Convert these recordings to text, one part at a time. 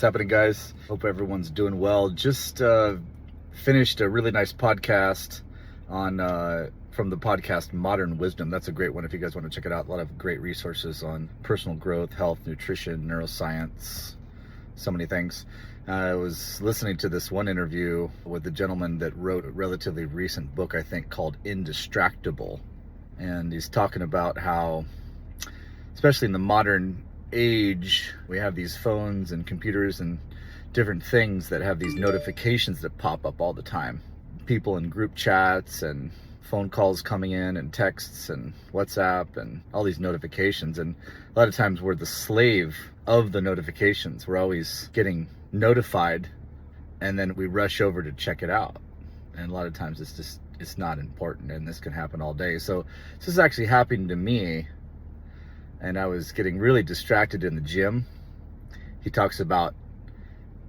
happening, guys? Hope everyone's doing well. Just finished a really nice podcast on from the podcast Modern Wisdom. That's a great one if you guys want to check it out. A lot of great resources on personal growth, health, nutrition, neuroscience, so many things. I was listening to this one interview with the gentleman that wrote a relatively recent book, I think, called Indistractable. And he's talking about how, especially in the modern age, we have these phones and computers and different things that have these notifications that pop up all the time. People in group chats and phone calls coming in and texts and WhatsApp and all these notifications. And a lot of times we're the slave of the notifications. We're always getting notified and then we rush over to check it out. And a lot of times it's not important, and this can happen all day. So this is actually happening to me, and I was getting really distracted in the gym. He talks about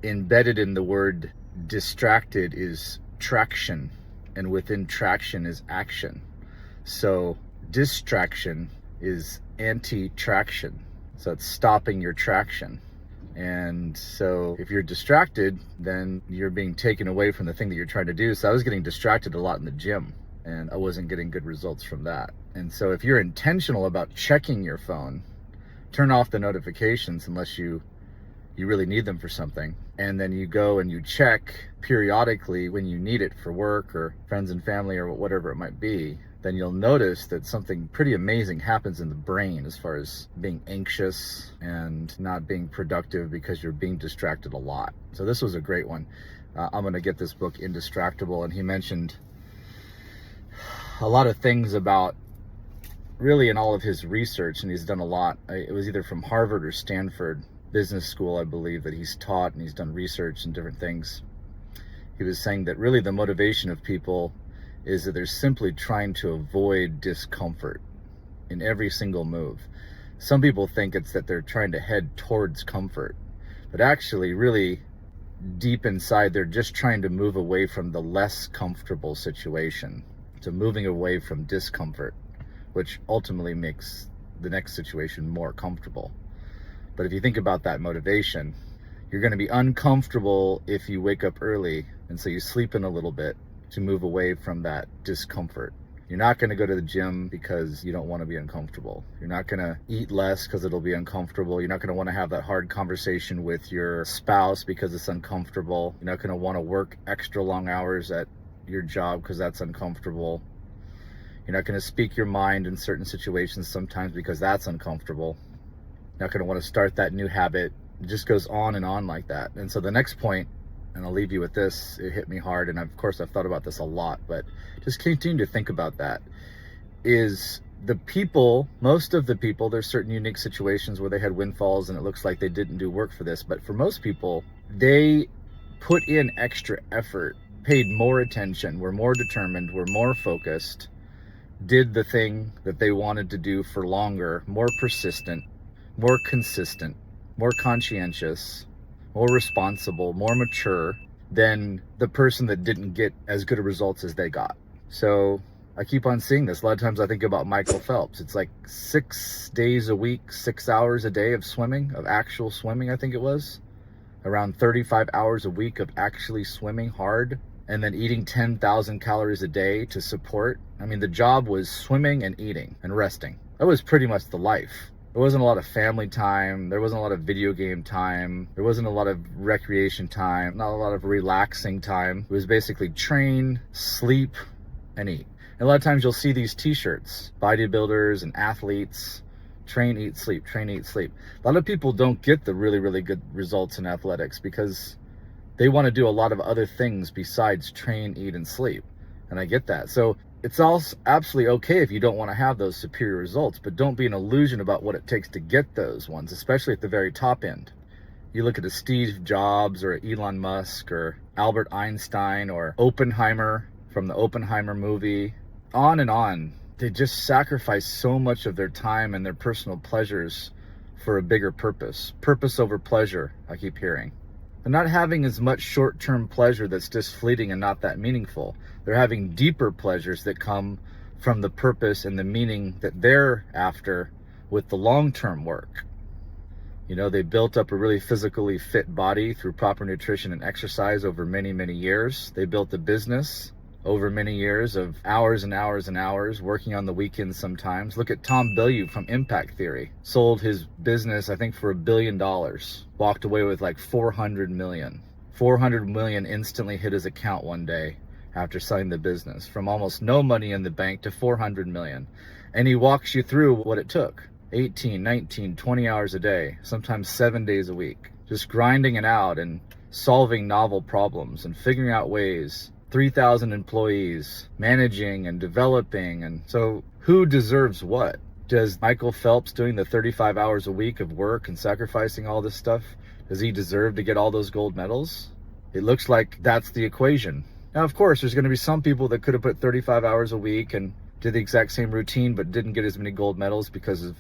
embedded in the word distracted is traction, and within traction is action. So distraction is anti-traction. So it's stopping your traction. And so if you're distracted, then you're being taken away from the thing that you're trying to do. So I was getting distracted a lot in the gym, and I wasn't getting good results from that. And so if you're intentional about checking your phone, turn off the notifications unless you really need them for something. And then you go and you check periodically when you need it for work or friends and family or whatever it might be, then you'll notice that something pretty amazing happens in the brain as far as being anxious and not being productive because you're being distracted a lot. So this was a great one. I'm going to get this book Indistractable, and he mentioned a lot of things about really in all of his research, and he's done a lot. It was either from Harvard or Stanford Business School, I believe, that he's taught, and he's done research and different things. He was saying that really the motivation of people is that they're simply trying to avoid discomfort in every single move. Some people think it's that they're trying to head towards comfort, but actually really deep inside they're just trying to move away from the less comfortable situation, to moving away from discomfort, which ultimately makes the next situation more comfortable. But if you think about that motivation, you're going to be uncomfortable if you wake up early, and so you sleep in a little bit to move away from that discomfort. You're not going to go to the gym because you don't want to be uncomfortable. You're not going to eat less because it'll be uncomfortable. You're not going to want to have that hard conversation with your spouse because it's uncomfortable. You're not going to want to work extra long hours at your job because that's uncomfortable. You're not going to speak your mind in certain situations sometimes because that's uncomfortable. You're not going to want to start that new habit. It just goes on and on like that. And so the next point, and I'll leave you with this, it hit me hard, and of course I've thought about this a lot, but just continue to think about that, is the people, most of the people, there's certain unique situations where they had windfalls and it looks like they didn't do work for this, but for most people, they put in extra effort, paid more attention, were more determined, were more focused, did the thing that they wanted to do for longer, more persistent, more consistent, more conscientious, more responsible, more mature than the person that didn't get as good of results as they got. So I keep on seeing this. A lot of times I think about Michael Phelps. It's like 6 days a week, 6 hours a day of swimming, of actual swimming, I think it was. Around 35 hours a week of actually swimming hard, and then eating 10,000 calories a day to support. I mean, the job was swimming and eating and resting. That was pretty much the life. There wasn't a lot of family time. There wasn't a lot of video game time. There wasn't a lot of recreation time, not a lot of relaxing time. It was basically train, sleep, and eat. And a lot of times you'll see these t-shirts, bodybuilders and athletes, train, eat, sleep, train, eat, sleep. A lot of people don't get the really, really good results in athletics because they want to do a lot of other things besides train, eat, and sleep. And I get that. So it's also absolutely okay if you don't want to have those superior results, but don't be an illusion about what it takes to get those ones, especially at the very top end. You look at a Steve Jobs or Elon Musk or Albert Einstein or Oppenheimer from the Oppenheimer movie, on and on. They just sacrifice so much of their time and their personal pleasures for a bigger purpose. Purpose over pleasure, I keep hearing. They're not having as much short-term pleasure that's just fleeting and not that meaningful. They're having deeper pleasures that come from the purpose and the meaning that they're after with the long-term work. You know, they built up a really physically fit body through proper nutrition and exercise over many, many years. They built a business over many years of hours and hours and hours, working on the weekends sometimes. Look at Tom Bilyeu from Impact Theory. Sold his business, I think, for $1 billion. Walked away with like 400 million. 400 million instantly hit his account one day after selling the business. From almost no money in the bank to 400 million. And he walks you through what it took. 18, 19, 20 hours a day, sometimes 7 days a week, just grinding it out and solving novel problems and figuring out ways. 3,000 employees, managing and developing. And so who deserves what? Does Michael Phelps doing the 35 hours a week of work and sacrificing all this stuff, does he deserve to get all those gold medals? It looks like that's the equation. Now, of course, there's going to be some people that could have put 35 hours a week and did the exact same routine but didn't get as many gold medals because of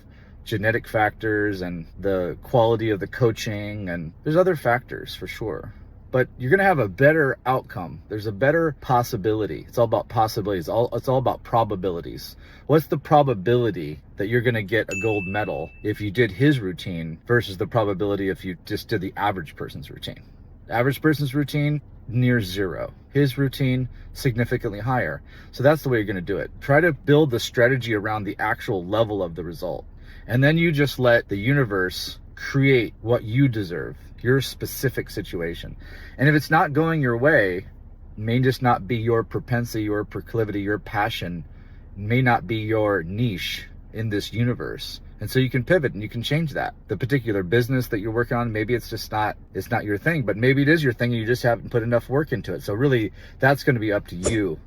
genetic factors and the quality of the coaching, and there's other factors for sure. But you're going to have a better outcome. There's a better possibility. It's all about possibilities. It's all about probabilities. What's the probability that you're going to get a gold medal if you did his routine versus the probability if you just did the average person's routine? The average person's routine, near zero. His routine, significantly higher. So that's the way you're going to do it. Try to build the strategy around the actual level of the result. And then you just let the universe create what you deserve, your specific situation. And if it's not going your way, it may just not be your propensity, your proclivity, your passion, may not be your niche in this universe. And so you can pivot and you can change that. The particular business that you're working on, maybe it's not your thing, but maybe it is your thing and you just haven't put enough work into it. So really, that's going to be up to you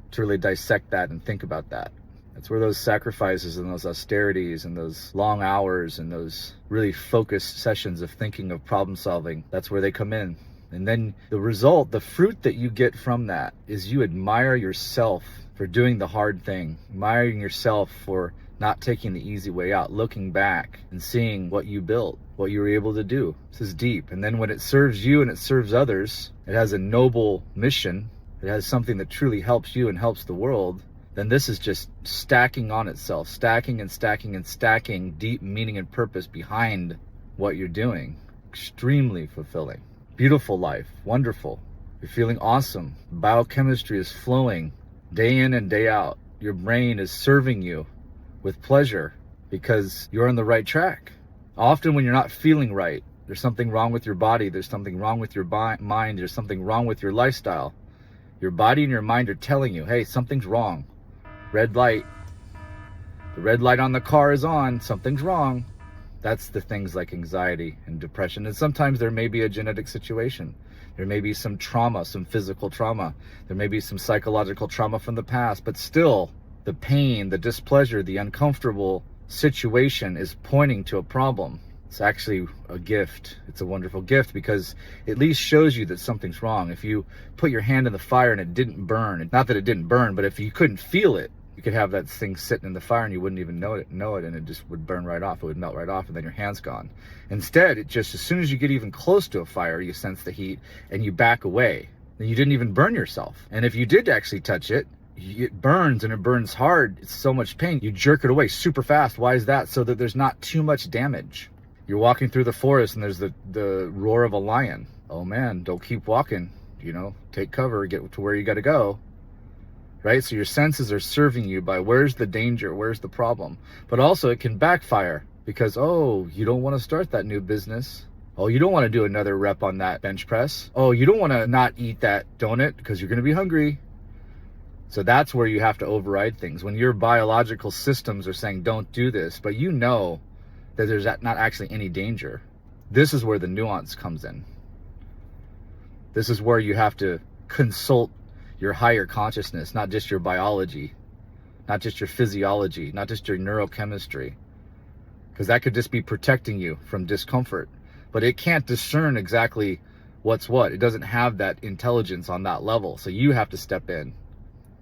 to really dissect that and think about that. That's where those sacrifices and those austerities and those long hours and those really focused sessions of thinking, of problem solving, that's where they come in. And then the result, the fruit that you get from that is you admire yourself for doing the hard thing, admiring yourself for not taking the easy way out, looking back and seeing what you built, what you were able to do. This is deep. And then when it serves you and it serves others, it has a noble mission, it has something that truly helps you and helps the world, then this is just stacking on itself, stacking and stacking and stacking deep meaning and purpose behind what you're doing. Extremely fulfilling. Beautiful life, wonderful. You're feeling awesome. Biochemistry is flowing day in and day out. Your brain is serving you with pleasure because you're on the right track. Often when you're not feeling right, there's something wrong with your body, there's something wrong with your mind, there's something wrong with your lifestyle. Your body and your mind are telling you, hey, something's wrong. Red light. The red light on the car is on. Something's wrong. That's the things like anxiety and depression. And sometimes there may be a genetic situation. There may be some trauma, some physical trauma. There may be some psychological trauma from the past. But still, the pain, the displeasure, the uncomfortable situation is pointing to a problem. It's actually a gift. It's a wonderful gift because it at least shows you that something's wrong. If you put your hand in the fire and it didn't burn, not that it didn't burn, but if you couldn't feel it, you could have that thing sitting in the fire and you wouldn't even know it, and it just would burn right off. It would melt right off, and then your hand's gone. Instead, it just, as soon as you get even close to a fire, you sense the heat and you back away. Then you didn't even burn yourself. And if you did actually touch it, it burns, and it burns hard. It's so much pain. You jerk it away super fast. Why is that? So that there's not too much damage. You're walking through the forest and there's the roar of a lion. Oh man, don't keep walking. Take cover, get to where you got to go. Right? So your senses are serving you by where's the danger, where's the problem. But also it can backfire because, oh, you don't want to start that new business. Oh, you don't want to do another rep on that bench press. Oh, you don't want to not eat that donut because you're going to be hungry. So that's where you have to override things. When your biological systems are saying don't do this, but you know that there's not actually any danger. This is where the nuance comes in. This is where you have to consult your higher consciousness, not just your biology, not just your physiology, not just your neurochemistry, because that could just be protecting you from discomfort, but it can't discern exactly what's what. It doesn't have that intelligence on that level. So you have to step in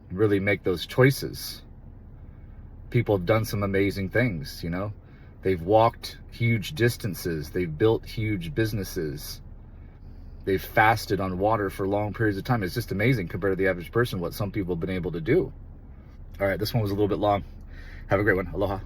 and really make those choices. People have done some amazing things, They've walked huge distances. They've built huge businesses. They've fasted on water for long periods of time. It's just amazing compared to the average person what some people have been able to do. All right, this one was a little bit long. Have a great one. Aloha.